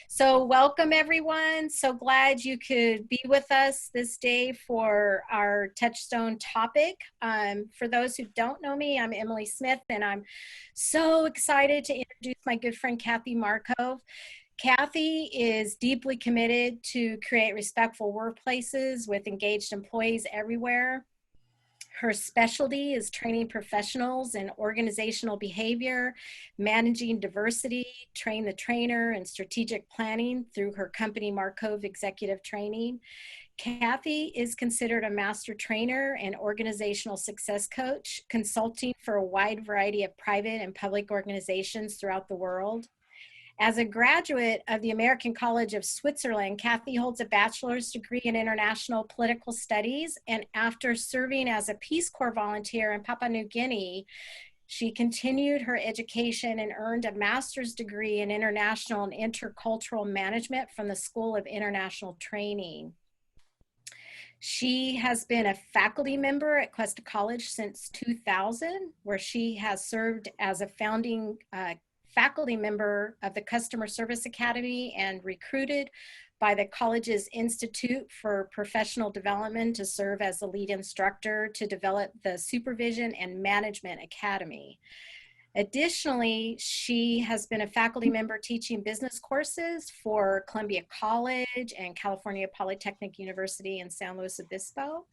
So welcome everyone. So glad you could be with us this day for our Touchstone topic. For those who don't know me, I'm Emily Smith and I'm so excited to introduce my good friend Kathy Marcove. Kathy is deeply committed to create respectful workplaces with engaged employees everywhere. Her specialty is training professionals in organizational behavior, managing diversity, train the trainer, and strategic planning through her company Marcove Executive Training. Kathy is considered a master trainer and organizational success coach, consulting for a wide variety of private and public organizations throughout the world. As a graduate of the American College of Switzerland, Kathy holds a bachelor's degree in international political studies, and after serving as a Peace Corps volunteer in Papua New Guinea, she continued her education and earned a master's degree in international and intercultural management from the School of International Training. She has been a faculty member at Cuesta College since 2000, where she has served as a founding faculty member of the Customer Service Academy and recruited by the college's Institute for Professional Development to serve as the lead instructor to develop the Supervision and Management Academy. Additionally, she has been a faculty member teaching business courses for Columbia College and California Polytechnic University in San Luis Obispo.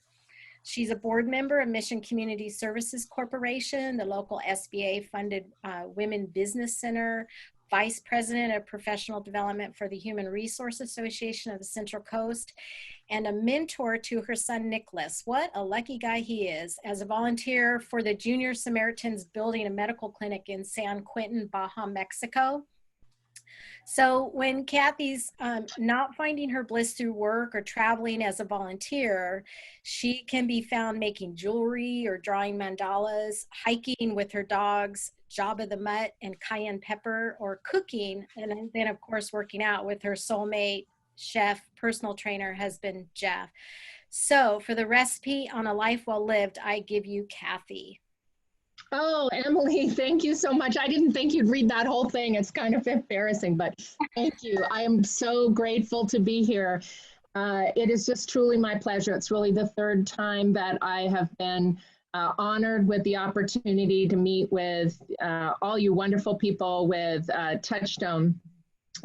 She's a board member of Mission Community Services Corporation, the local SBA-funded Women Business Center, vice president of professional development for the Human Resource Association of the Central Coast, and a mentor to her son, Nicholas. What a lucky guy he is, as a volunteer for the Junior Samaritans building a medical clinic in San Quentin, Baja, Mexico. So when Kathy's not finding her bliss through work or traveling as a volunteer, she can be found making jewelry or drawing mandalas, hiking with her dogs, Jabba the Mutt and Cayenne Pepper, or cooking, and then of course working out with her soulmate, chef, personal trainer, husband, Jeff. So for the recipe on a life well lived, I give you Kathy. Oh, Emily, thank you so much. I didn't think you'd read that whole thing. It's kind of embarrassing, but thank you. I am so grateful to be here. It is just truly my pleasure. It's really the third time that I have been honored with the opportunity to meet with all you wonderful people with Touchstone.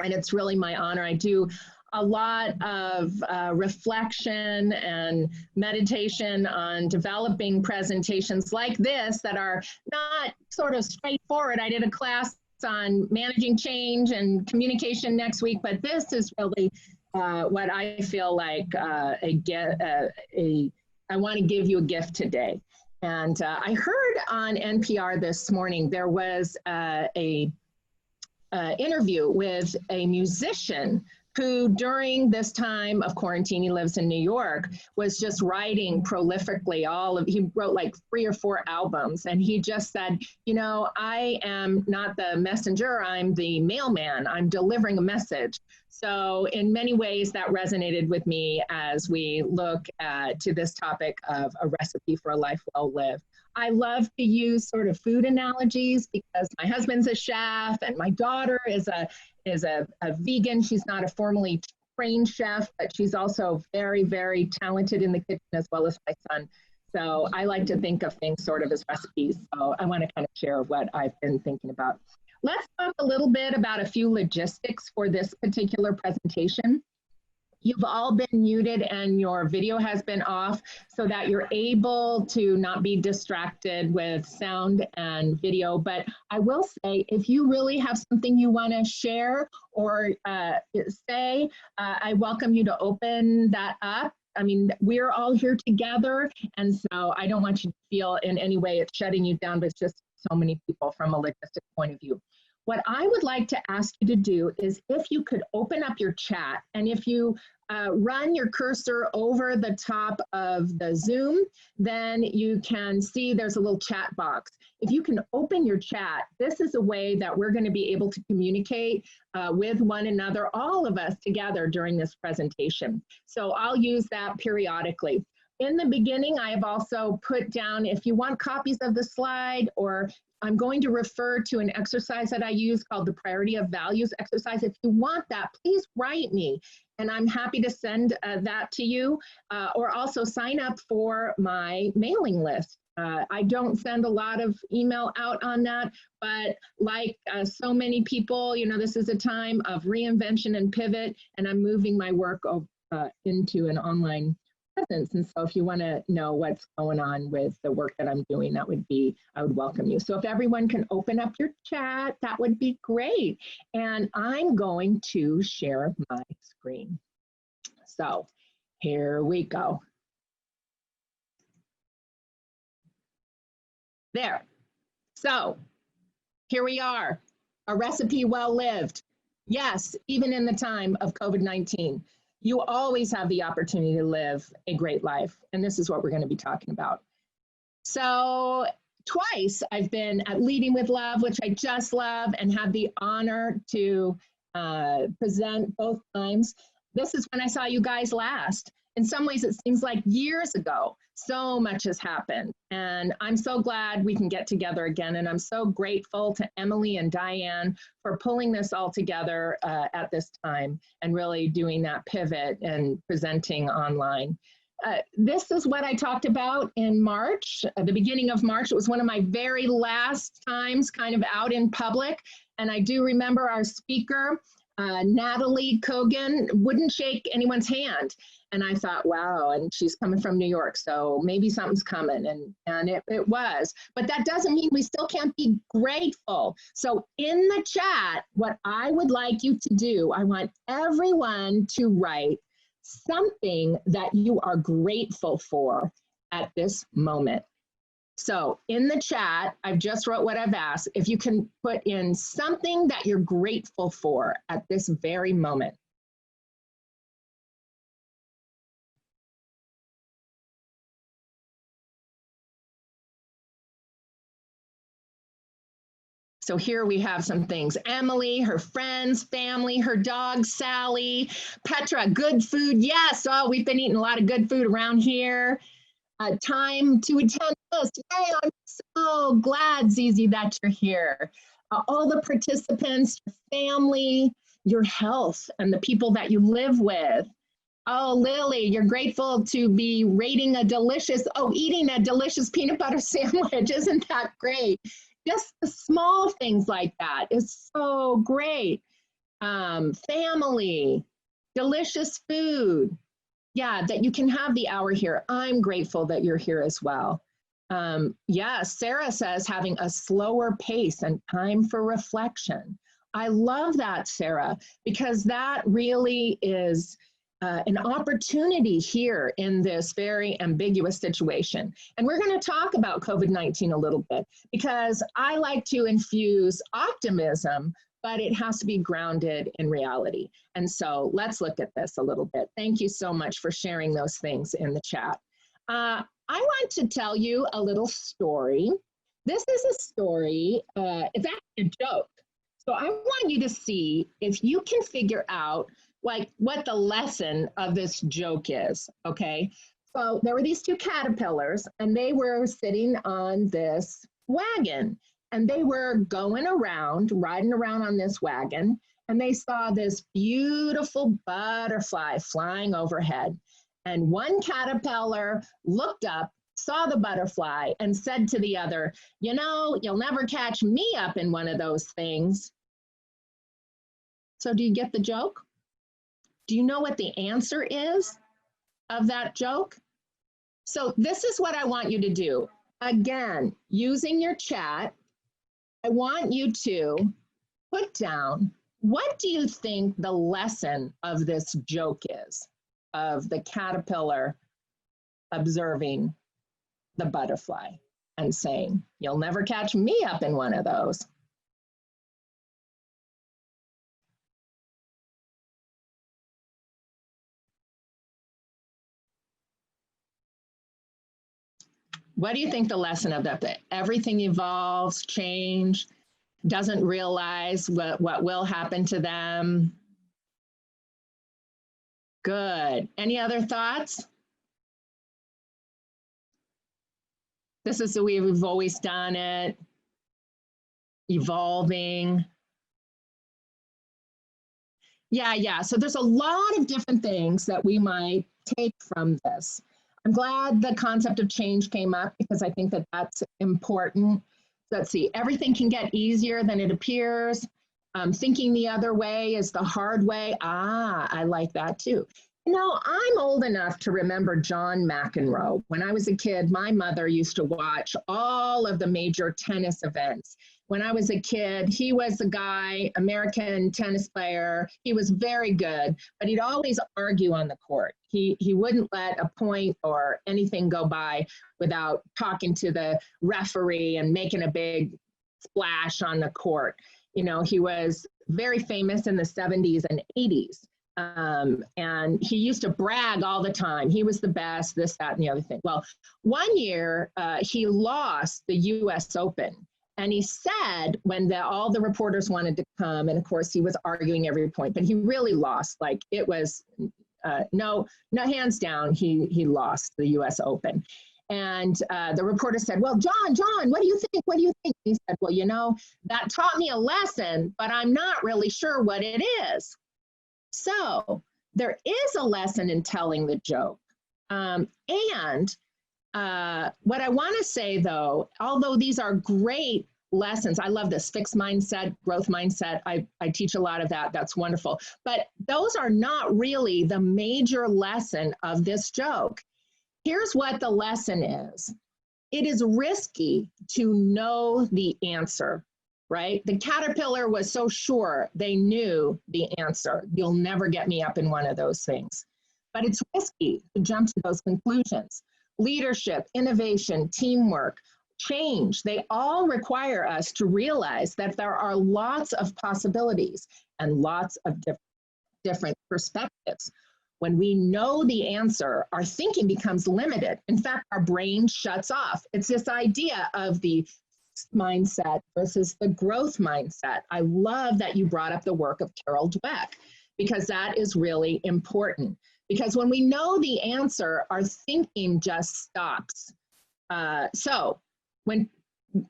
And it's really my honor. I do a lot of reflection and meditation on developing presentations like this that are not sort of straightforward. I did a class on managing change and communication next week, but this is really what I feel like I want to give you a gift today. And I heard on NPR this morning, there was a interview with a musician who during this time of quarantine, he lives in New York, was just writing prolifically. He wrote like 3 or 4 albums, and he just said, you know, I am not the messenger, I'm the mailman, I'm delivering a message. So in many ways that resonated with me as we look to this topic of a recipe for a life well lived. I love to use sort of food analogies because my husband's a chef and my daughter is a vegan. She's not a formally trained chef, but she's also very, very talented in the kitchen as well as my son. So I like to think of things sort of as recipes. So I want to kind of share what I've been thinking about. Let's talk a little bit about a few logistics for this particular presentation. You've all been muted and your video has been off so that you're able to not be distracted with sound and video. But I will say, if you really have something you want to share or say, I welcome you to open that up. I mean, we're all here together, and so I don't want you to feel in any way it's shutting you down, but it's just so many people from a logistic point of view. What I would like to ask you to do is if you could open up your chat, and if you run your cursor over the top of the Zoom, then you can see there's a little chat box. If you can open your chat, this is a way that we're going to be able to communicate with one another, all of us together during this presentation. So I'll use that periodically. In the beginning, I have also put down, if you want copies of the slide or I'm going to refer to an exercise that I use called the priority of values exercise. If you want that, please write me, and I'm happy to send that to you, or also sign up for my mailing list. I don't send a lot of email out on that, but like so many people, you know, this is a time of reinvention and pivot, and I'm moving my work into an online presence. And so if you want to know what's going on with the work that I'm doing, that would be, I would welcome you. So if everyone can open up your chat, that would be great. And I'm going to share my screen. So here we go. There. So here we are, a recipe well lived. Yes, even in the time of COVID-19, you always have the opportunity to live a great life. And this is what we're going to be talking about. So twice I've been at Leading with Love, which I just love and had the honor to present both times. This is when I saw you guys last. In some ways, it seems like years ago. So much has happened. And I'm so glad we can get together again. And I'm so grateful to Emily and Diane for pulling this all together at this time and really doing that pivot and presenting online. This is what I talked about in March, the beginning of March. It was one of my very last times kind of out in public. And I do remember our speaker, Natalie Kogan, wouldn't shake anyone's hand. And I thought, wow, and she's coming from New York, so maybe something's coming, and it was. But that doesn't mean we still can't be grateful. So in the chat, what I would like you to do, I want everyone to write something that you are grateful for at this moment. So in the chat, I've just wrote what I've asked. If you can put in something that you're grateful for at this very moment. So here we have some things. Emily, her friends, family, her dog, Sally, Petra, good food. Yes, oh, we've been eating a lot of good food around here. Time to attend this. Hey, I'm so glad, Zizi, that you're here. All the participants, your family, your health, and the people that you live with. Oh, Lily, you're grateful to be eating a delicious peanut butter sandwich. Isn't that great? Just the small things like that is so great. Family, delicious food. Yeah, that you can have the hour here. I'm grateful that you're here as well. Yeah, Sarah says having a slower pace and time for reflection. I love that, Sarah, because that really is an opportunity here in this very ambiguous situation. And we're going to talk about COVID-19 a little bit because I like to infuse optimism, but it has to be grounded in reality. And so let's look at this a little bit. Thank you so much for sharing those things in the chat. I want to tell you a little story. This is a story, it's actually a joke. So I want you to see if you can figure out like what the lesson of this joke is, okay? So there were these two caterpillars and they were sitting on this wagon and they were going around, riding around on this wagon, and they saw this beautiful butterfly flying overhead. And one caterpillar looked up, saw the butterfly, and said to the other, you know, you'll never catch me up in one of those things. So do you get the joke? Do you know what the answer is of that joke? So this is what I want you to do. Again, using your chat, I want you to put down, what do you think the lesson of this joke is, of the caterpillar observing the butterfly and saying, you'll never catch me up in one of those? What do you think the lesson of that? Everything evolves, change, doesn't realize what will happen to them. Good. Any other thoughts? This is the way we've always done it. evolving. Yeah. So there's a lot of different things that we might take from this. I'm glad the concept of change came up because I think that that's important. Let's see, everything can get easier than it appears. Thinking the other way is the hard way. I like that too. You know, I'm old enough to remember John McEnroe. When I was a kid, my mother used to watch all of the major tennis events. When I was a kid, he was a guy, American tennis player. He was very good, but he'd always argue on the court. He wouldn't let a point or anything go by without talking to the referee and making a big splash on the court. You know, he was very famous in the 70s and 80s. And he used to brag all the time. He was the best, this, that, and the other thing. Well, one year he lost the US Open. And he said when all the reporters wanted to come, and of course he was arguing every point, but he really lost. Like it was no hands down, he lost the US Open. And the reporter said, well, John, what do you think? What do you think? He said, well, you know, that taught me a lesson, but I'm not really sure what it is. So there is a lesson in telling the joke. What I want to say, though, although these are great lessons, I love this fixed mindset, growth mindset. I teach a lot of that. That's wonderful. But those are not really the major lesson of this joke. Here's what the lesson is. It is risky to know the answer, right? The caterpillar was so sure they knew the answer. You'll never get me up in one of those things. But it's risky to jump to those conclusions. Leadership, innovation, teamwork, change, they all require us to realize that there are lots of possibilities and lots of different perspectives. When we know the answer, our thinking becomes limited. In fact, our brain shuts off. It's this idea of the mindset versus the growth mindset. I love that you brought up the work of Carol Dweck, because that is really important. Because when we know the answer, our thinking just stops. So when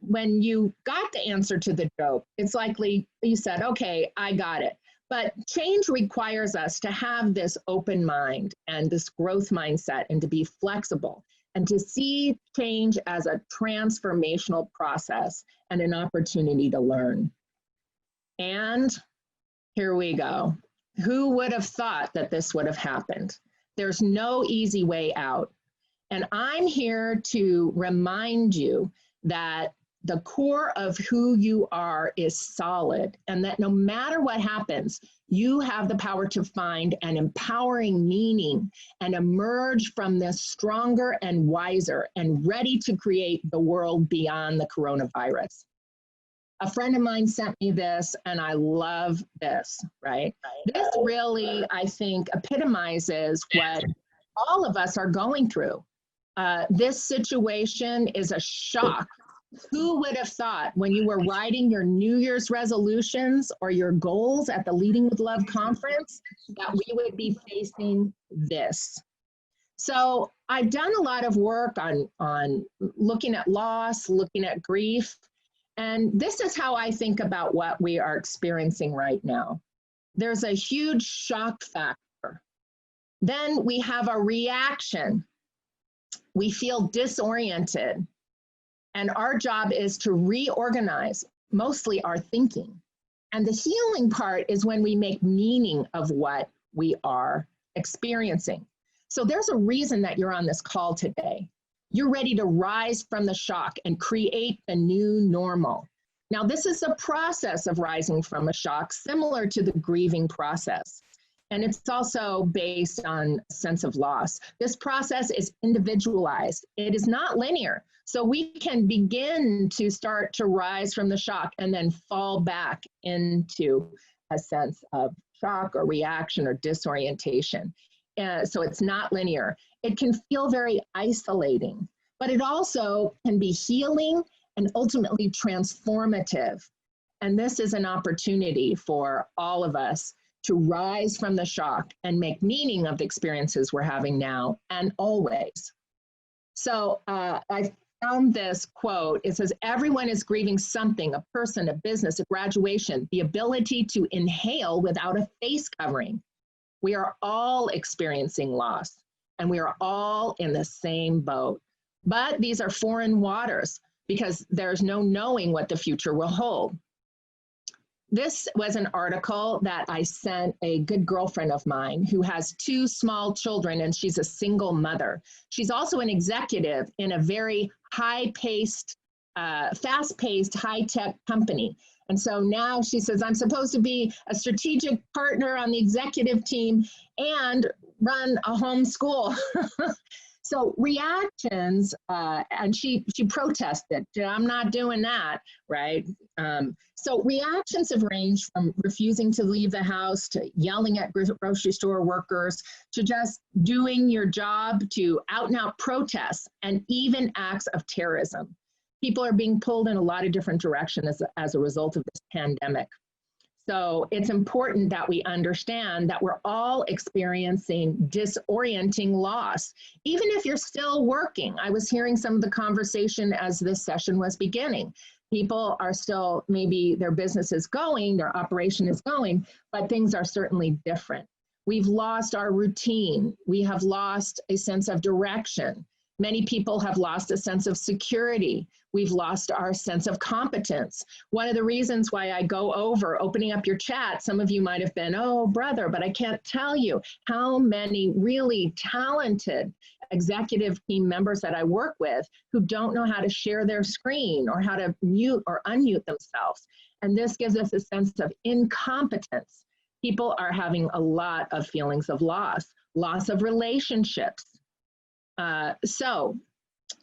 you got the answer to the joke, it's likely you said, okay, I got it. But change requires us to have this open mind and this growth mindset and to be flexible and to see change as a transformational process and an opportunity to learn. And here we go. Who would have thought that this would have happened? There's no easy way out. And I'm here to remind you that the core of who you are is solid, and that no matter what happens, you have the power to find an empowering meaning and emerge from this stronger and wiser and ready to create the world beyond the coronavirus. A friend of mine sent me this, and I love this, right? This really, I think, epitomizes what all of us are going through. This situation is a shock. Who would have thought when you were writing your New Year's resolutions or your goals at the Leading with Love conference that we would be facing this? So I've done a lot of work on looking at loss, looking at grief, and this is how I think about what we are experiencing right now. There's a huge shock factor. Then we have a reaction. We feel disoriented. And our job is to reorganize mostly our thinking. And the healing part is when we make meaning of what we are experiencing. So there's a reason that you're on this call today. You're ready to rise from the shock and create the new normal. Now, this is a process of rising from a shock, similar to the grieving process. And it's also based on a sense of loss. This process is individualized. It is not linear. So we can begin to start to rise from the shock and then fall back into a sense of shock or reaction or disorientation. So it's not linear. It can feel very isolating, but it also can be healing and ultimately transformative. And this is an opportunity for all of us to rise from the shock and make meaning of the experiences we're having now and always. So I found this quote. It says, everyone is grieving something, a person, a business, a graduation, the ability to inhale without a face covering. We are all experiencing loss, and we are all in the same boat. But these are foreign waters because there's no knowing what the future will hold. This was an article that I sent a good girlfriend of mine who has 2 small children, and she's a single mother. She's also an executive in a very high-paced, fast-paced, high-tech company. And so now she says, I'm supposed to be a strategic partner on the executive team and run a home school. So reactions, and she protested, I'm not doing that, right? So reactions have ranged from refusing to leave the house to yelling at grocery store workers to just doing your job to out and out protests and even acts of terrorism. People are being pulled in a lot of different directions as a result of this pandemic. So it's important that we understand that we're all experiencing disorienting loss, even if you're still working. I was hearing some of the conversation as this session was beginning. People are still, maybe their business is going, their operation is going, but things are certainly different. We've lost our routine. We have lost a sense of direction. Many people have lost a sense of security. We've lost our sense of competence. One of the reasons why I go over opening up your chat, some of you might have been, oh, brother, but I can't tell you how many really talented executive team members that I work with who don't know how to share their screen or how to mute or unmute themselves. And this gives us a sense of incompetence. People are having a lot of feelings of loss of relationships. So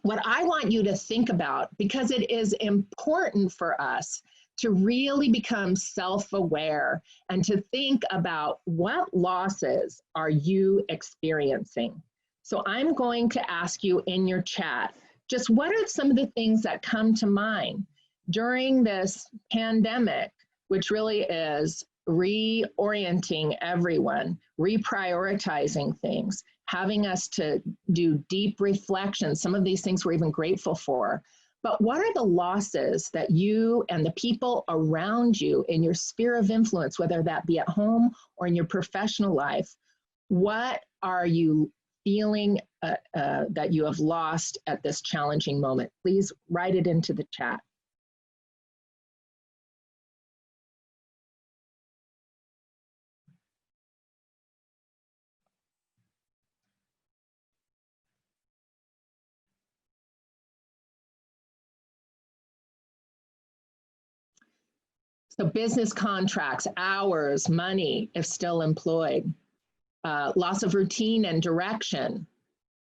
what I want you to think about, because it is important for us to really become self-aware and to think about what losses are you experiencing. So I'm going to ask you in your chat, just what are some of the things that come to mind during this pandemic, which really is reorienting everyone, reprioritizing things, having us to do deep reflection. Some of these things we're even grateful for. But what are the losses that you and the people around you in your sphere of influence, whether that be at home or in your professional life, what are you feeling that you have lost at this challenging moment? Please write it into the chat. So business contracts, hours, money, if still employed, loss of routine and direction,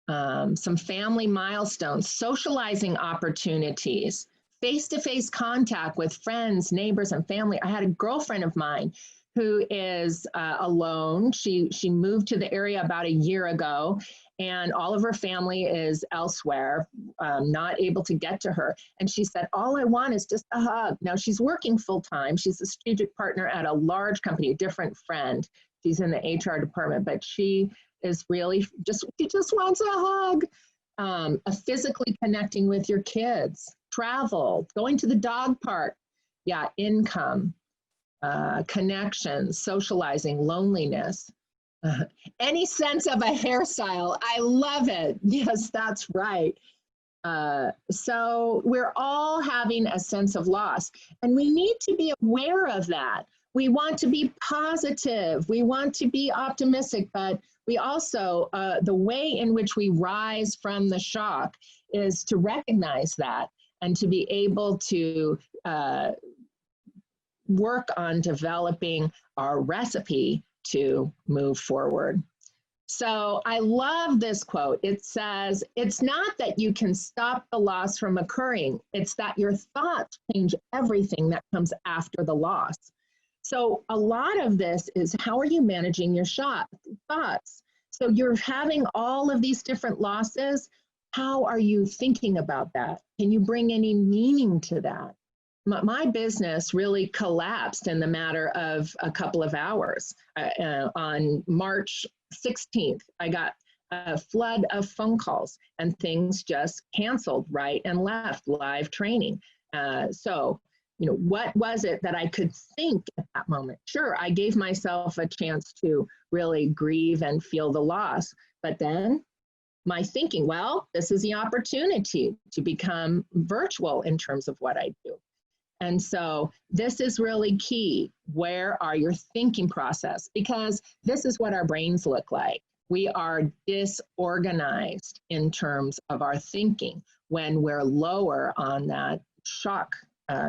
some family milestones, socializing opportunities, face-to-face contact with friends, neighbors, and family. I had a girlfriend of mine who is alone. She moved to the area about a year ago, and all of her family is elsewhere, not able to get to her. And she said, all I want is just a hug. Now she's working full-time. She's a strategic partner at a large company, a different friend. She's in the HR department, but she is really she just wants a hug. Physically connecting with your kids, travel, going to the dog park. Yeah, income, connections, socializing, loneliness. Any sense of a hairstyle, I love it. Yes, that's right. So we're all having a sense of loss, and we need to be aware of that. We want to be positive, we want to be optimistic, but we also, the way in which we rise from the shock is to recognize that and to be able to work on developing our recipe to move forward. So I love this quote. It says, it's not that you can stop the loss from occurring, it's that your thoughts change everything that comes after the loss. So a lot of this is, how are you managing your thoughts? So you're having all of these different losses. How are you thinking about that? Can you bring any meaning to that? My business really collapsed in the matter of a couple of hours. On March 16th, I got a flood of phone calls, and things just canceled right and left, live training. So, what was it that I could think at that moment? Sure, I gave myself a chance to really grieve and feel the loss, but then my thinking, well, this is the opportunity to become virtual in terms of what I do. And so this is really key. Where are your thinking process? Because this is what our brains look like. We are disorganized in terms of our thinking when we're lower on that shock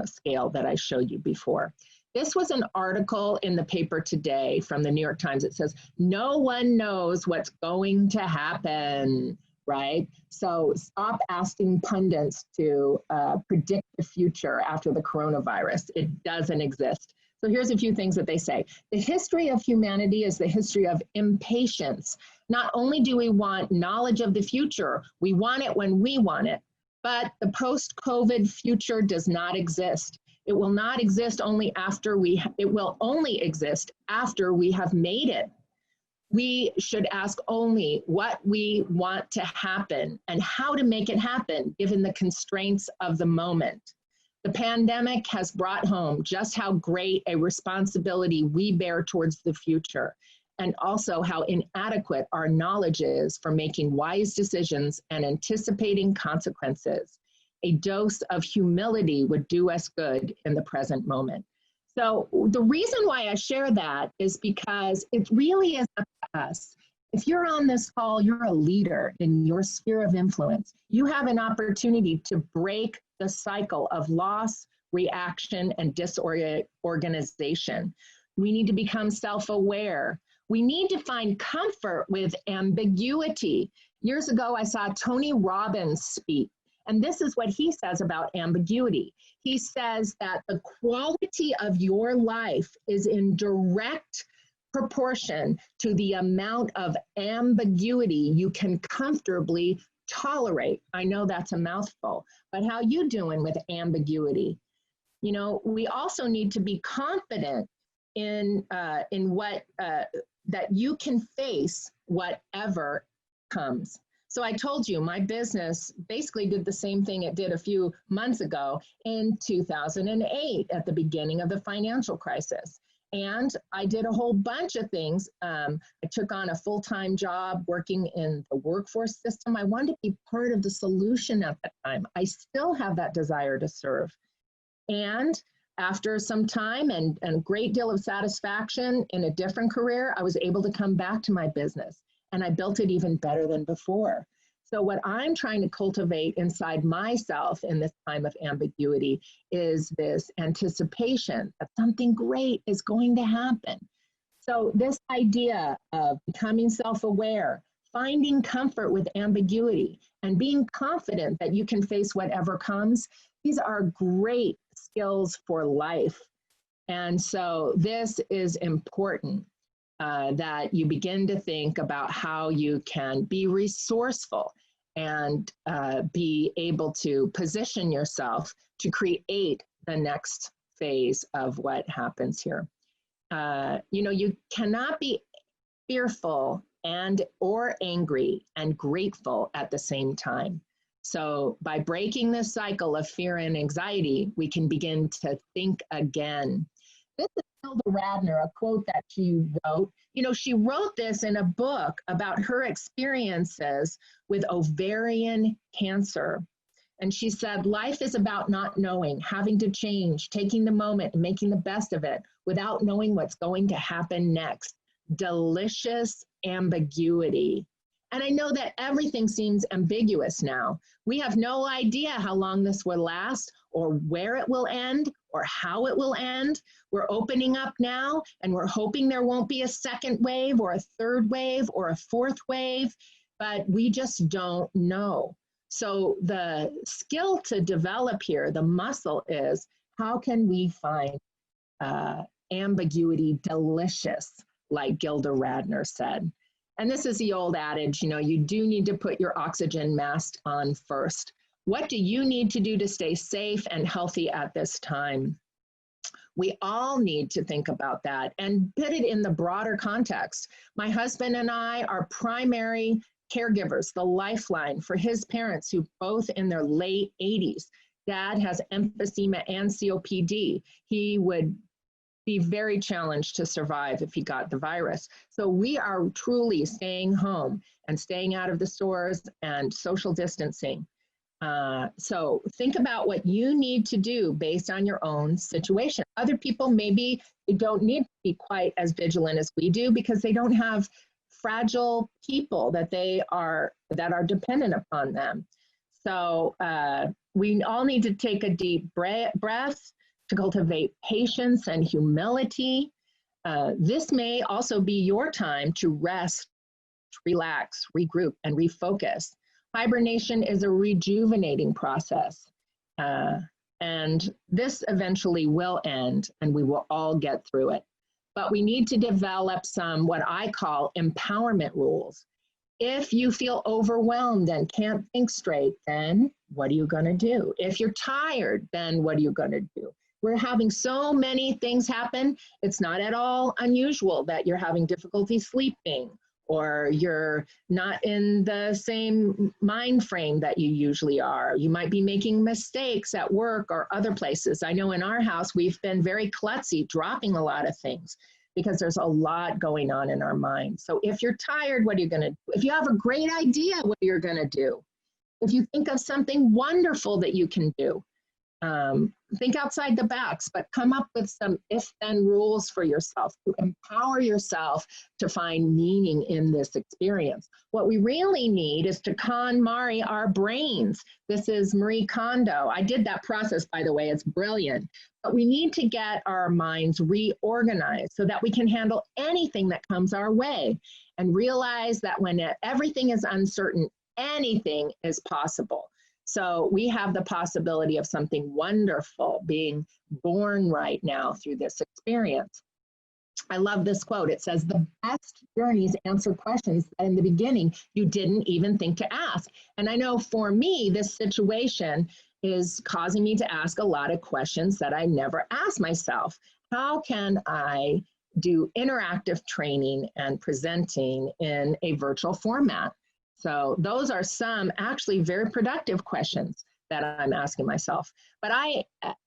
scale that I showed you before. This was an article in the paper today from the New York Times. It says, no one knows what's going to happen, right? So stop asking pundits to predict the future after the coronavirus. It doesn't exist. So here's a few things that they say. The history of humanity is the history of impatience. Not only do we want knowledge of the future, we want it when we want it. But the post-COVID future does not exist. It will not exist only after it will only exist after we have made it. We should ask only what we want to happen and how to make it happen given the constraints of the moment. The pandemic has brought home just how great a responsibility we bear towards the future, and also how inadequate our knowledge is for making wise decisions and anticipating consequences. A dose of humility would do us good in the present moment. So the reason why I share that is because it really is up to us. If you're on this call, you're a leader in your sphere of influence. You have an opportunity to break the cycle of loss, reaction, and disorganization. We need to become self-aware. We need to find comfort with ambiguity. Years ago, I saw Tony Robbins speak, and this is what he says about ambiguity. He says that the quality of your life is in direct proportion to the amount of ambiguity you can comfortably tolerate. I know that's a mouthful, but how you doing with ambiguity? We also need to be confident in what that you can face whatever comes. So I told you my business basically did the same thing it did a few months ago in 2008 at the beginning of the financial crisis. And I did a whole bunch of things. I took on a full-time job working in the workforce system. I wanted to be part of the solution at that time. I still have that desire to serve. And after some time and a great deal of satisfaction in a different career, I was able to come back to my business, and I built it even better than before. So what I'm trying to cultivate inside myself in this time of ambiguity is this anticipation that something great is going to happen. So this idea of becoming self-aware, finding comfort with ambiguity, and being confident that you can face whatever comes, these are great skills for life. And so this is important, that you begin to think about how you can be resourceful and be able to position yourself to create the next phase of what happens here. You cannot be fearful or angry and grateful at the same time. So by breaking this cycle of fear and anxiety, we can begin to think again. This is Hilda Radner, a quote that she wrote. She wrote this in a book about her experiences with ovarian cancer. And she said, life is about not knowing, having to change, taking the moment and making the best of it without knowing what's going to happen next. Delicious ambiguity. And I know that everything seems ambiguous now. We have no idea how long this will last or where it will end or how it will end. We're opening up now and we're hoping there won't be a second wave or a third wave or a fourth wave, but we just don't know. So the skill to develop here, the muscle is, how can we find ambiguity delicious, like Gilda Radner said. And this is the old adage, you do need to put your oxygen mask on first. What do you need to do to stay safe and healthy at this time? We all need to think about that and put it in the broader context. My husband and I are primary caregivers, the lifeline for his parents who both in their late 80s. Dad has emphysema and COPD. He would be very challenged to survive if he got the virus. So we are truly staying home and staying out of the stores and social distancing. So think about what you need to do based on your own situation. Other people maybe they don't need to be quite as vigilant as we do because they don't have fragile people that are dependent upon them. So we all need to take a deep breath to cultivate patience and humility. This may also be your time to rest, relax, regroup, and refocus. Hibernation is a rejuvenating process. And this eventually will end and we will all get through it. But we need to develop some what I call empowerment rules. If you feel overwhelmed and can't think straight, then what are you going to do? If you're tired, then what are you going to do? We're having so many things happen. It's not at all unusual that you're having difficulty sleeping or you're not in the same mind frame that you usually are. You might be making mistakes at work or other places. I know in our house, we've been very klutzy, dropping a lot of things because there's a lot going on in our mind. So if you're tired, what are you gonna do? If you have a great idea, what you're gonna do? If you think of something wonderful that you can do, think outside the box, but come up with some if-then rules for yourself to empower yourself to find meaning in this experience. What we really need is to KonMari our brains. This is Marie Kondo. I did that process, by the way, it's brilliant. But we need to get our minds reorganized so that we can handle anything that comes our way and realize that when everything is uncertain, anything is possible. So we have the possibility of something wonderful being born right now through this experience. I love this quote. It says, the best journeys answer questions that in the beginning you didn't even think to ask. And I know for me, this situation is causing me to ask a lot of questions that I never asked myself. How can I do interactive training and presenting in a virtual format? So those are some actually very productive questions that I'm asking myself. But I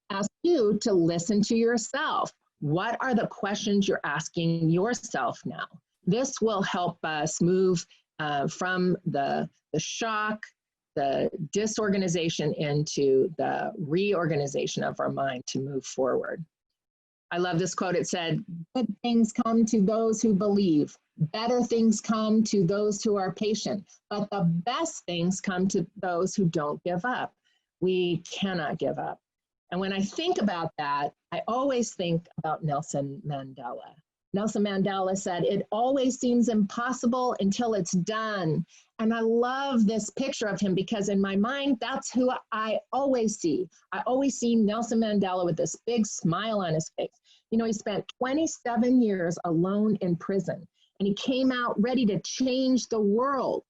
ask you to listen to yourself. What are the questions you're asking yourself now? This will help us move from the shock, the disorganization into the reorganization of our mind to move forward. I love this quote. It said, good things come to those who believe. Better things come to those who are patient, but the best things come to those who don't give up. We cannot give up. And when I think about that, I always think about Nelson Mandela. Nelson Mandela said, it always seems impossible until it's done. And I love this picture of him because in my mind, that's who I always see. I always see Nelson Mandela with this big smile on his face. You know, he spent 27 years alone in prison. And he came out ready to change the world.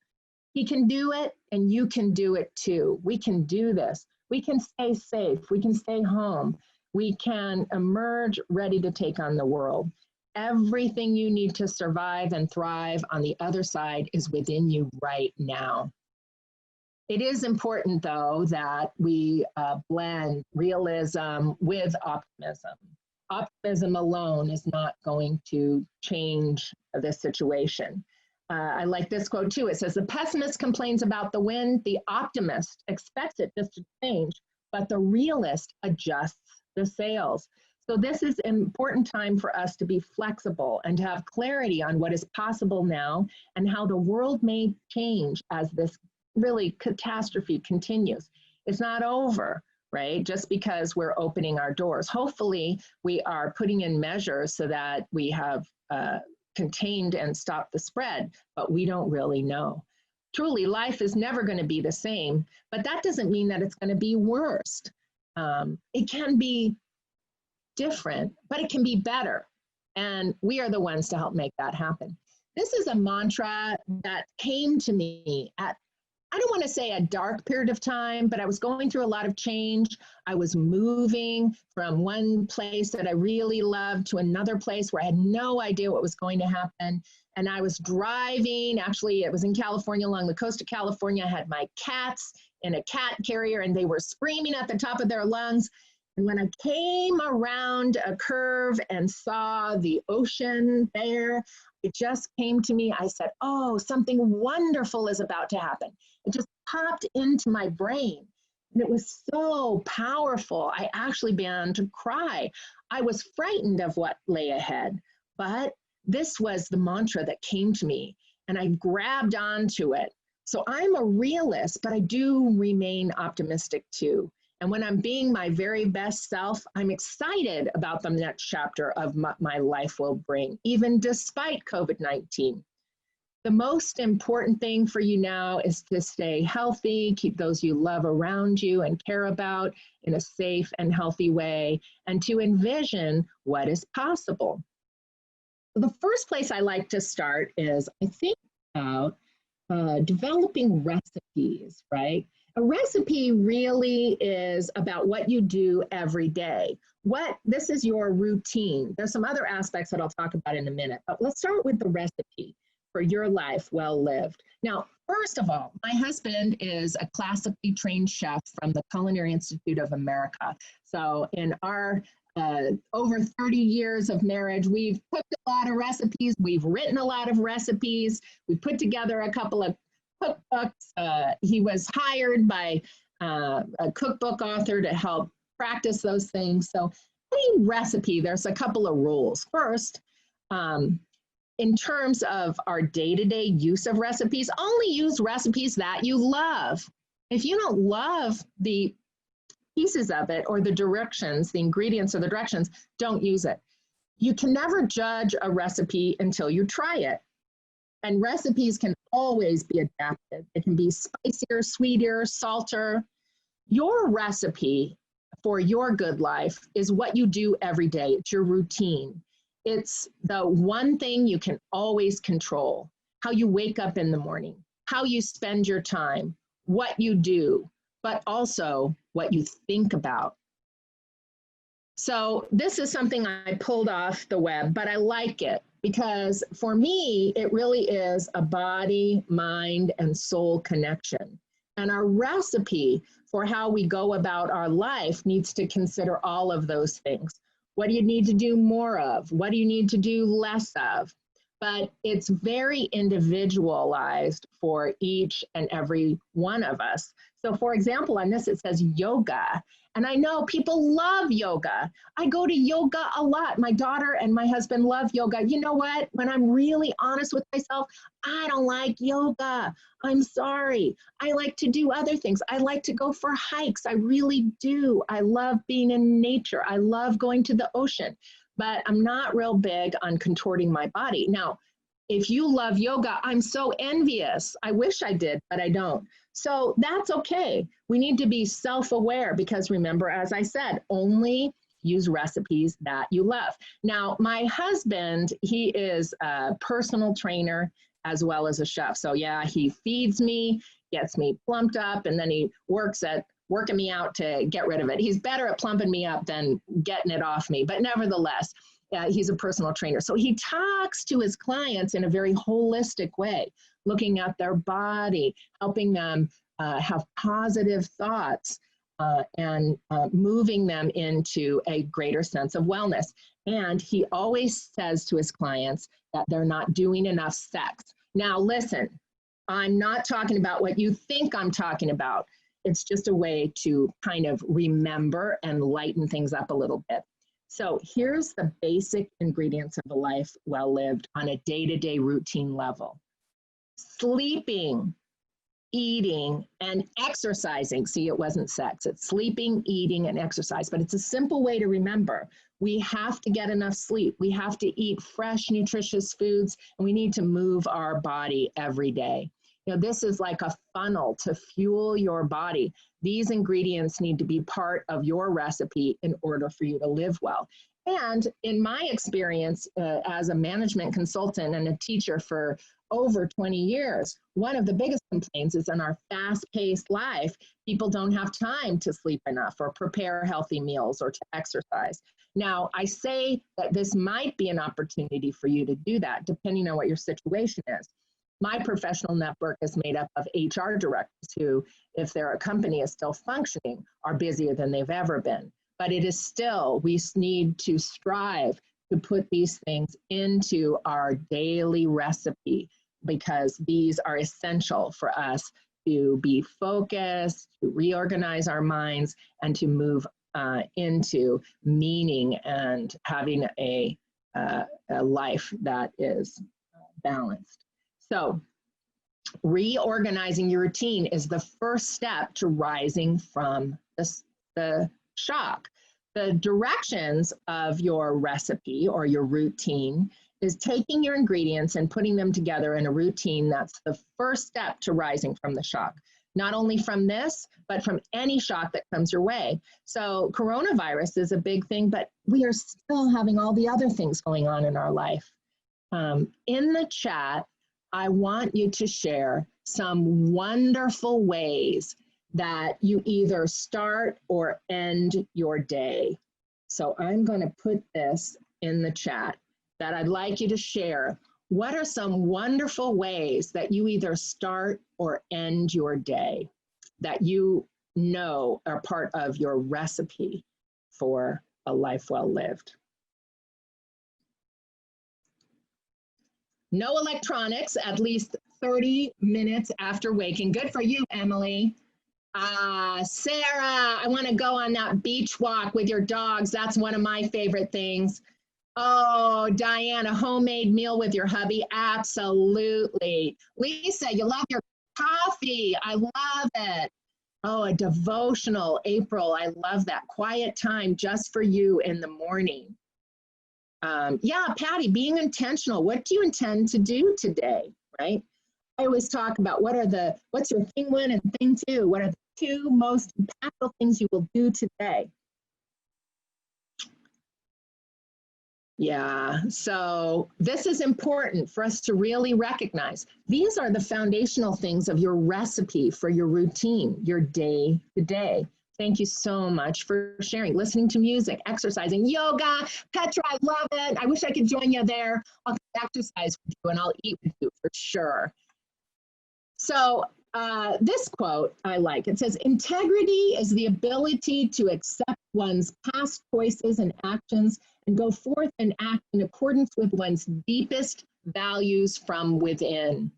He can do it, and you can do it too. We can do this. We can stay safe. We can stay home. We can emerge ready to take on the world. Everything you need to survive and thrive on the other side is within you right now. It is important, though, that we blend realism with optimism. Optimism alone is not going to change this situation. I like this quote too. It says, the pessimist complains about the wind, the optimist expects it just to change, but the realist adjusts the sails. So this is an important time for us to be flexible and to have clarity on what is possible now and how the world may change as this really catastrophe continues. It's not over, right? Just because we're opening our doors. Hopefully we are putting in measures so that we have contained and stopped the spread, but we don't really know. Truly, life is never going to be the same, but that doesn't mean that it's going to be worse. It can be different, but it can be better. And we are the ones to help make that happen. This is a mantra that came to me at, I don't want to say a dark period of time, but I was going through a lot of change. I was moving from one place that I really loved to another place where I had no idea what was going to happen. And I was driving, actually, it was in California, along the coast of California. I had my cats in a cat carrier, and they were screaming at the top of their lungs. And when I came around a curve and saw the ocean there, it just came to me. I said, oh, something wonderful is about to happen. It just popped into my brain. And it was so powerful. I actually began to cry. I was frightened of what lay ahead, but this was the mantra that came to me, and I grabbed onto it. So I'm a realist, but I do remain optimistic too. And when I'm being my very best self, I'm excited about the next chapter of my life will bring, even despite COVID-19. The most important thing for you now is to stay healthy, keep those you love around you and care about in a safe and healthy way, and to envision what is possible. The first place I like to start is I think about developing recipes, right? A recipe really is about what you do every day. This is your routine. There's some other aspects that I'll talk about in a minute, but let's start with the recipe for your life well lived. Now, first of all, my husband is a classically trained chef from the Culinary Institute of America. So in our over 30 years of marriage, we've cooked a lot of recipes. We've written a lot of recipes. We put together a couple of cookbooks. He was hired by a cookbook author to help practice those things. So any recipe, there's a couple of rules. First, in terms of our day-to-day use of recipes, only use recipes that you love. If you don't love the pieces of it or the directions, the ingredients or the directions, don't use it. You can never judge a recipe until you try it. And recipes can always be adapted. It can be spicier, sweeter, salter. Your recipe for your good life is what you do every day. It's your routine. It's the one thing you can always control: how you wake up in the morning, how you spend your time, what you do, but also what you think about. So this is something I pulled off the web, but I like it because for me, it really is a body, mind, and soul connection. And our recipe for how we go about our life needs to consider all of those things. What do you need to do more of? What do you need to do less of? But it's very individualized for each and every one of us. So for example, on this, it says yoga. And I know people love yoga. I go to yoga a lot. My daughter and my husband love yoga. You know what? When I'm really honest with myself, I don't like yoga. I'm sorry. I like to do other things. I like to go for hikes. I really do. I love being in nature. I love going to the ocean, but I'm not real big on contorting my body. Now, if you love yoga, I'm so envious. I wish I did, but I don't. So that's okay. We need to be self-aware because remember, as I said, only use recipes that you love. Now, my husband, he is a personal trainer as well as a chef. So yeah, he feeds me, gets me plumped up, and then he works at working me out to get rid of it. He's better at plumping me up than getting it off me, but nevertheless, he's a personal trainer. So he talks to his clients in a very holistic way, looking at their body, helping them have positive thoughts, and moving them into a greater sense of wellness. And he always says to his clients that they're not doing enough sex. Now, listen, I'm not talking about what you think I'm talking about. It's just a way to kind of remember and lighten things up a little bit. So here's the basic ingredients of a life well lived on a day-to-day routine level. Sleeping, eating, and exercising. See, it wasn't sex. It's sleeping, eating, and exercise. But it's a simple way to remember. We have to get enough sleep. We have to eat fresh, nutritious foods, and we need to move our body every day. You know, this is like a funnel to fuel your body. These ingredients need to be part of your recipe in order for you to live well. And in my experience as a management consultant and a teacher for over 20 years. One of the biggest complaints is in our fast-paced life, people don't have time to sleep enough or prepare healthy meals or to exercise. Now, I say that this might be an opportunity for you to do that, depending on what your situation is. My professional network is made up of HR directors who, if their company is still functioning, are busier than they've ever been. But it is still, we need to strive to put these things into our daily recipe, because these are essential for us to be focused, to reorganize our minds, and to move into meaning and having a life that is balanced. So reorganizing your routine is the first step to rising from the shock. The directions of your recipe or your routine is taking your ingredients and putting them together in a routine. That's the first step to rising from the shock. Not only from this, but from any shock that comes your way. So coronavirus is a big thing, but we are still having all the other things going on in our life. In the chat, I want you to share some wonderful ways that you either start or end your day. So I'm going to put this in the chat that I'd like you to share. What are some wonderful ways that you either start or end your day that you know are part of your recipe for a life well lived? No electronics at least 30 minutes after waking. Good for you, Emily. Sarah, I want to go on that beach walk with your dogs. That's one of my favorite things. Oh, Diana, homemade meal with your hubby. Absolutely. Lisa, you love your coffee. I love it. Oh, a devotional. April, I love that. Quiet time just for you in the morning. Yeah, Patty, being intentional. What do you intend to do today, right? I always talk about what's your thing one and thing two? What are the two most impactful things you will do today? Yeah, so this is important for us to really recognize. These are the foundational things of your recipe for your routine, your day to day. Thank you so much for sharing, listening to music, exercising, yoga. Petra, I love it. I wish I could join you there. I'll exercise with you and I'll eat with you for sure. So this quote I like. It says, integrity is the ability to accept one's past choices and actions and go forth and act in accordance with one's deepest values from within.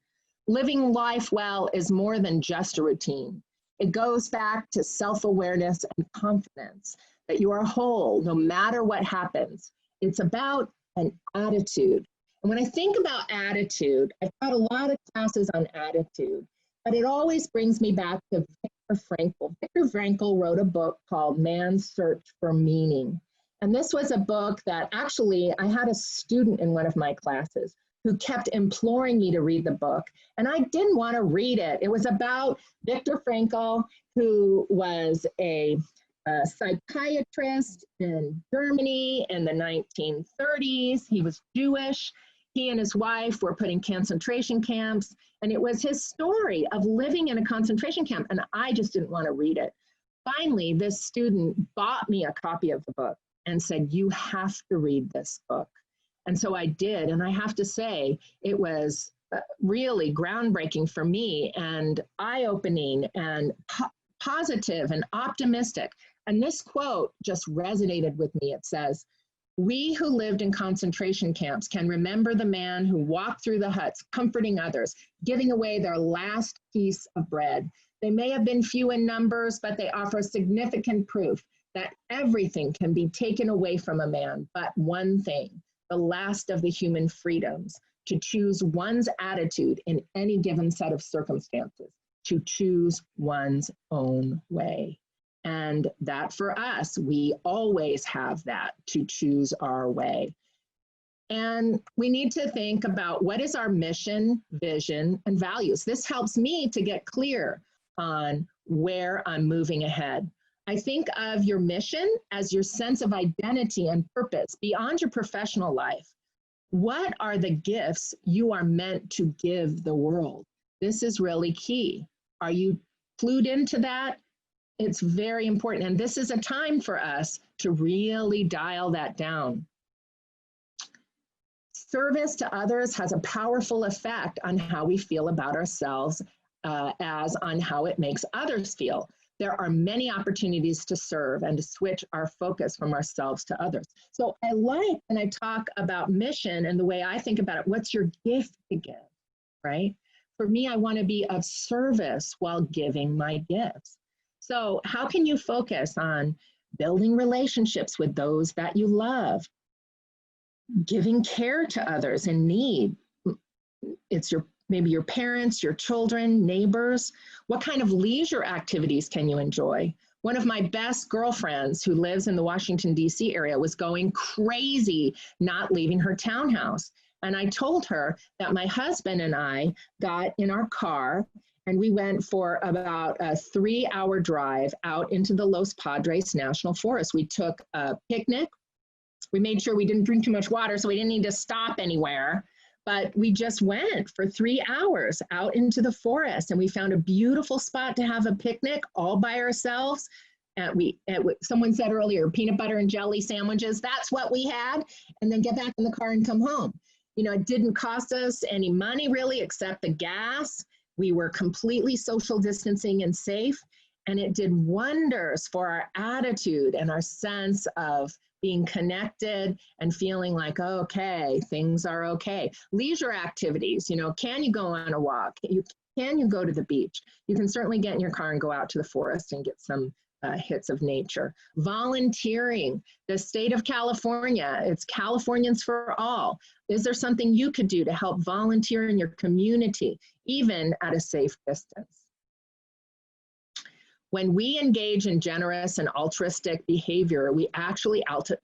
Living life well is more than just a routine. It goes back to self-awareness and confidence that you are whole no matter what happens. It's about an attitude. And when I think about attitude, I've got a lot of classes on attitude, but it always brings me back to Viktor Frankl. Viktor Frankl wrote a book called Man's Search for Meaning. And this was a book that actually I had a student in one of my classes who kept imploring me to read the book. And I didn't want to read it. It was about Viktor Frankl, who was a psychiatrist in Germany in the 1930s. He was Jewish. He and his wife were put in concentration camps. And it was his story of living in a concentration camp. And I just didn't want to read it. Finally, this student bought me a copy of the book and said, you have to read this book. And so I did, and I have to say, it was really groundbreaking for me and eye-opening and positive and optimistic. And this quote just resonated with me. It says, we who lived in concentration camps can remember the man who walked through the huts, comforting others, giving away their last piece of bread. They may have been few in numbers, but they offer significant proof that everything can be taken away from a man, but one thing, the last of the human freedoms, to choose one's attitude in any given set of circumstances, to choose one's own way. And that for us, we always have that, to choose our way. And we need to think about what is our mission, vision, and values. This helps me to get clear on where I'm moving ahead. I think of your mission as your sense of identity and purpose beyond your professional life. What are the gifts you are meant to give the world? This is really key. Are you clued into that? It's very important. And this is a time for us to really dial that down. Service to others has a powerful effect on how we feel about ourselves, as on how it makes others feel. There are many opportunities to serve and to switch our focus from ourselves to others. So I like when I talk about mission and the way I think about it, what's your gift to give, right? For me, I want to be of service while giving my gifts. So how can you focus on building relationships with those that you love, giving care to others in need? It's maybe your parents, your children, neighbors. What kind of leisure activities can you enjoy? One of my best girlfriends who lives in the Washington, D.C. area was going crazy not leaving her townhouse. And I told her that my husband and I got in our car and we went for about a 3-hour drive out into the Los Padres National Forest. We took a picnic. We made sure we didn't drink too much water, so we didn't need to stop anywhere. But we just went for 3 hours out into the forest, and we found a beautiful spot to have a picnic all by ourselves. And someone said earlier, peanut butter and jelly sandwiches, that's what we had, and then get back in the car and come home. You know, it didn't cost us any money really, except the gas. We were completely social distancing and safe, and it did wonders for our attitude and our sense of being connected and feeling like, okay, things are okay. Leisure activities, you know, can you go on a walk? Can you go to the beach? You can certainly get in your car and go out to the forest and get some hits of nature. Volunteering, the state of California, it's Californians for all. Is there something you could do to help volunteer in your community, even at a safe distance? When we engage in generous and altruistic behavior, we actually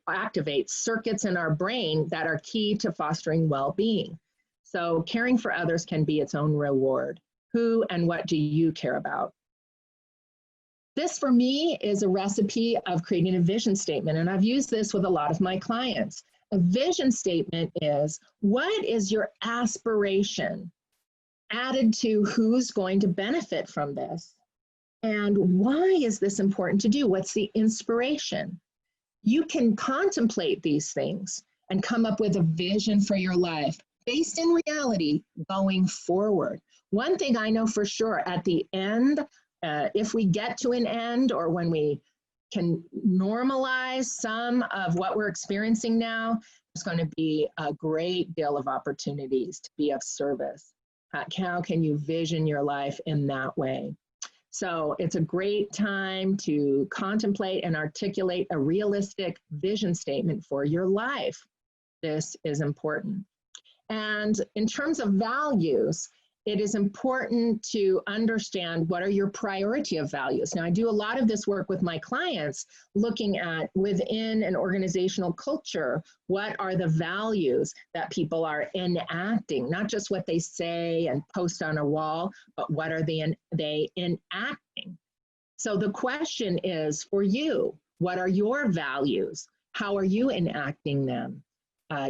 activate circuits in our brain that are key to fostering well-being. So caring for others can be its own reward. Who and what do you care about? This for me is a recipe of creating a vision statement, and I've used this with a lot of my clients. A vision statement is, what is your aspiration added to who's going to benefit from this? And why is this important to do? What's the inspiration? You can contemplate these things and come up with a vision for your life based in reality going forward. One thing I know for sure, at the end, if we get to an end, or when we can normalize some of what we're experiencing now, there's going to be a great deal of opportunities to be of service. How can you vision your life in that way? So it's a great time to contemplate and articulate a realistic vision statement for your life. This is important. And in terms of values, it is important to understand what are your priority of values. Now, I do a lot of this work with my clients, looking at within an organizational culture, what are the values that people are enacting, not just what they say and post on a wall, but what are they enacting? So the question is for you, what are your values? How are you enacting them?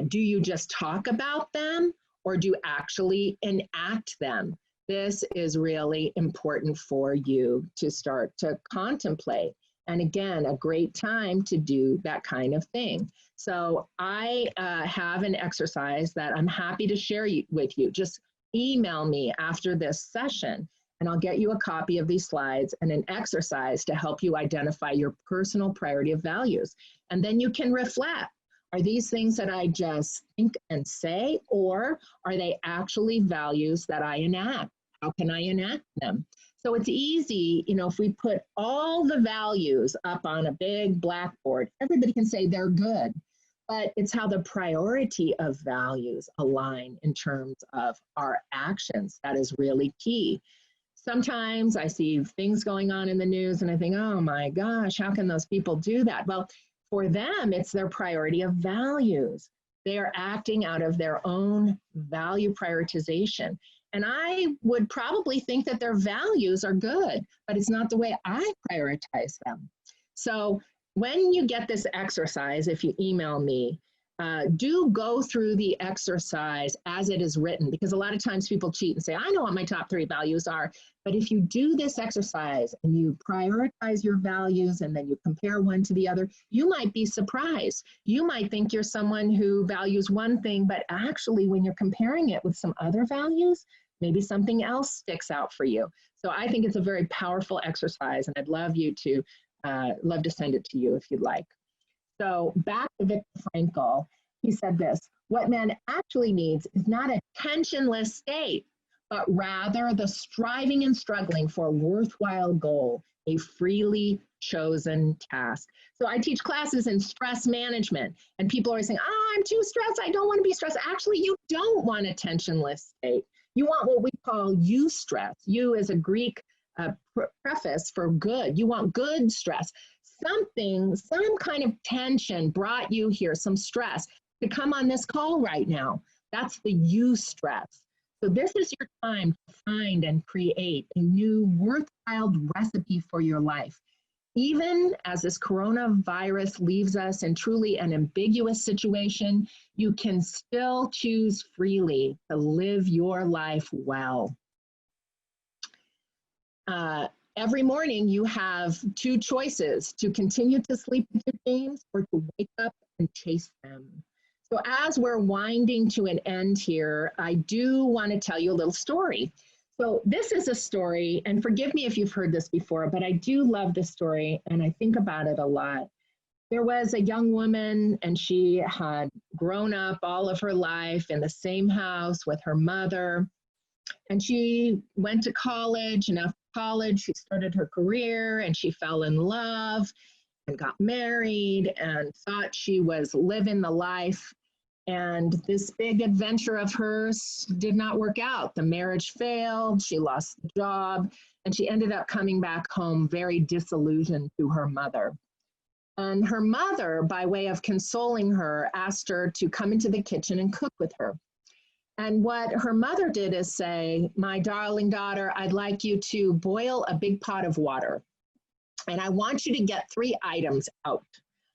Do you just talk about them, or do you actually enact them? This is really important for you to start to contemplate. And again, a great time to do that kind of thing. So I have an exercise that I'm happy to share with you. Just email me after this session, and I'll get you a copy of these slides and an exercise to help you identify your personal priority of values. And then you can reflect. Are these things that I just think and say, or are they actually values that I enact? How can I enact them? So it's easy, you know, if we put all the values up on a big blackboard, everybody can say they're good, but it's how the priority of values align in terms of our actions that is really key. Sometimes I see things going on in the news and I think, oh my gosh, how can those people do that? Well, for them, it's their priority of values. They are acting out of their own value prioritization. And I would probably think that their values are good, but it's not the way I prioritize them. So when you get this exercise, if you email me, do go through the exercise as it is written, because a lot of times people cheat and say, I know what my top 3 values are. But if you do this exercise and you prioritize your values and then you compare one to the other, you might be surprised. You might think you're someone who values one thing, but actually when you're comparing it with some other values, maybe something else sticks out for you. So I think it's a very powerful exercise, and I'd love to send it to you if you'd like. So back to Viktor Frankl, he said this: what man actually needs is not a tensionless state, but rather the striving and struggling for a worthwhile goal, a freely chosen task. So I teach classes in stress management, and people are always saying, oh, I'm too stressed, I don't want to be stressed. Actually, you don't want a tensionless state. You want what we call eustress. Eu is a Greek preface for good. You want good stress. Some kind of tension brought you here, some stress, to come on this call right now. That's the eustress. So this is your time to find and create a new worthwhile recipe for your life. Even as this coronavirus leaves us in truly an ambiguous situation, you can still choose freely to live your life well. Every morning you have 2 choices: to continue to sleep with your dreams or to wake up and chase them. So as we're winding to an end here, I do want to tell you a little story. So this is a story, and forgive me if you've heard this before, but I do love this story and I think about it a lot. There was a young woman, and she had grown up all of her life in the same house with her mother. And she went to college, and after college, she started her career, and she fell in love and got married and thought she was living the life. And this big adventure of hers did not work out. The marriage failed, she lost the job, and she ended up coming back home very disillusioned to her mother. And her mother, by way of consoling her, asked her to come into the kitchen and cook with her. And what her mother did is say, my darling daughter, I'd like you to boil a big pot of water. And I want you to get 3 items out.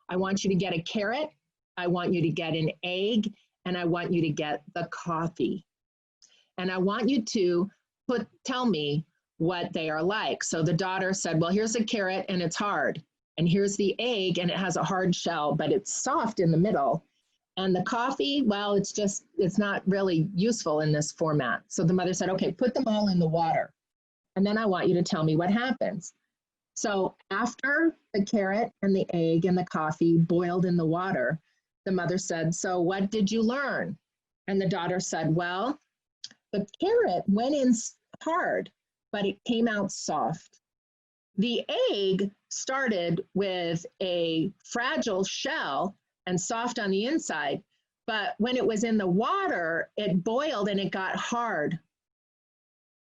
I want you to get a carrot, I want you to get an egg, and I want you to get the coffee. And I want you to tell me what they are like. So the daughter said, well, here's a carrot and it's hard. And here's the egg and it has a hard shell, but it's soft in the middle. And the coffee, well, it's not really useful in this format. So the mother said, okay, put them all in the water. And then I want you to tell me what happens. So after the carrot and the egg and the coffee boiled in the water, the mother said, so what did you learn? And the daughter said, well, the carrot went in hard, but it came out soft. The egg started with a fragile shell and soft on the inside, but when it was in the water, it boiled and it got hard.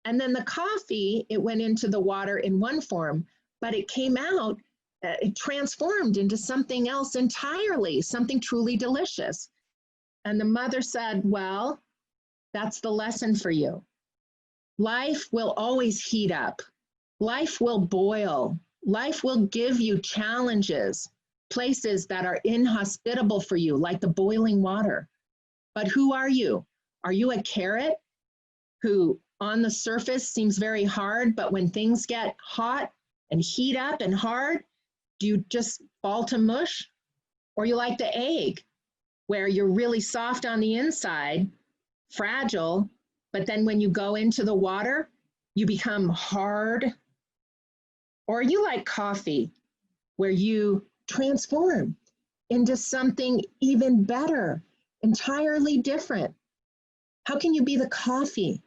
And then the coffee, it went into the water in one form, but it came out, it transformed into something else entirely, something truly delicious. And the mother said, well, that's the lesson for you. Life will always heat up. Life will boil. Life will give you challenges, places that are inhospitable for you, like the boiling water. But who are you? Are you a carrot who on the surface seems very hard, but when things get hot and heat up and hard, do you just fall to mush? Or you like the egg, where you're really soft on the inside, fragile, but then when you go into the water, you become hard? Or you like coffee, where you transform into something even better, entirely different? How can you be the coffee?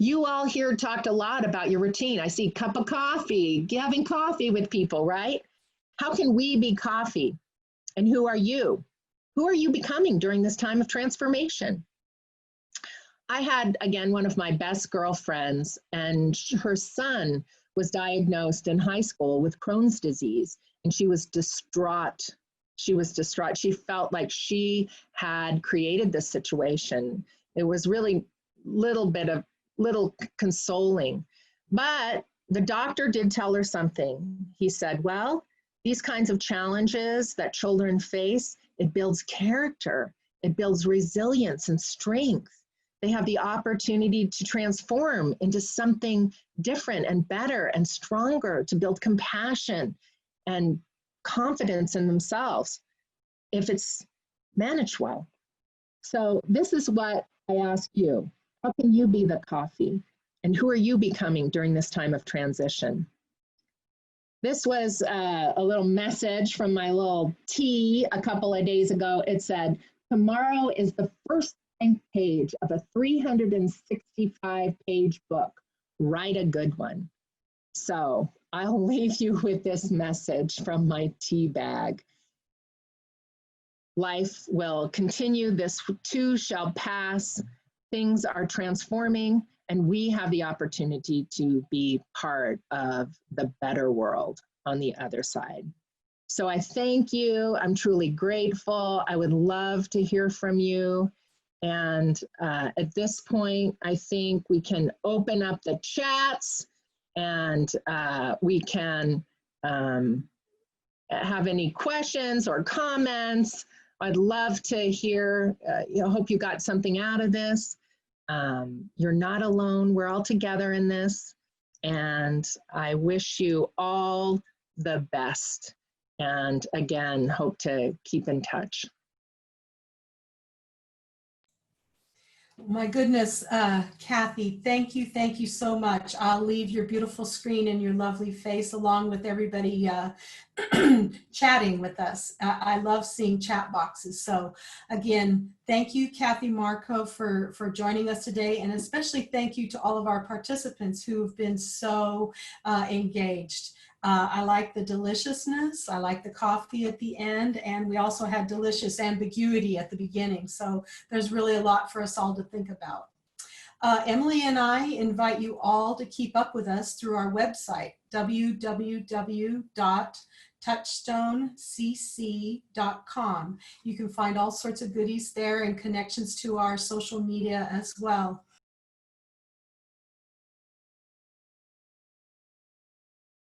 You all here talked a lot about your routine. I see cup of coffee, having coffee with people, right? How can we be coffee? And who are you? Who are you becoming during this time of transformation? I had, again, one of my best girlfriends, and her son was diagnosed in high school with Crohn's disease, and she was distraught. She was distraught. She felt like she had created this situation. It was really little consoling. But the doctor did tell her something. He said, well, these kinds of challenges that children face, It builds character. It builds resilience and strength. They have the opportunity to transform into something different and better and stronger, to build compassion and confidence in themselves if it's managed well. So this is what I ask you. How can you be the coffee? And who are you becoming during this time of transition? This was a little message from my little tea a couple of days ago. It said, tomorrow is the first blank page of a 365-page book. Write a good one. So I'll leave you with this message from my tea bag. Life will continue. This too shall pass. Things are transforming, and we have the opportunity to be part of the better world on the other side. So I thank you. I'm truly grateful. I would love to hear from you. And at this point, I think we can open up the chats, and we can have any questions or comments. I'd love to hear, hope you got something out of this. You're not alone. We're all together in this. And I wish you all the best. And again, hope to keep in touch. My goodness, Kathy, thank you so much. I'll leave your beautiful screen and your lovely face along with everybody chatting with us. I love seeing chat boxes. So again, thank you, Kathy Marcove, for joining us today. And especially thank you to all of our participants who've been so engaged. I like the deliciousness. I like the coffee at the end, and we also had delicious ambiguity at the beginning. So there's really a lot for us all to think about. Emily and I invite you all to keep up with us through our website, www.touchstonecc.com. You can find all sorts of goodies there and connections to our social media as well.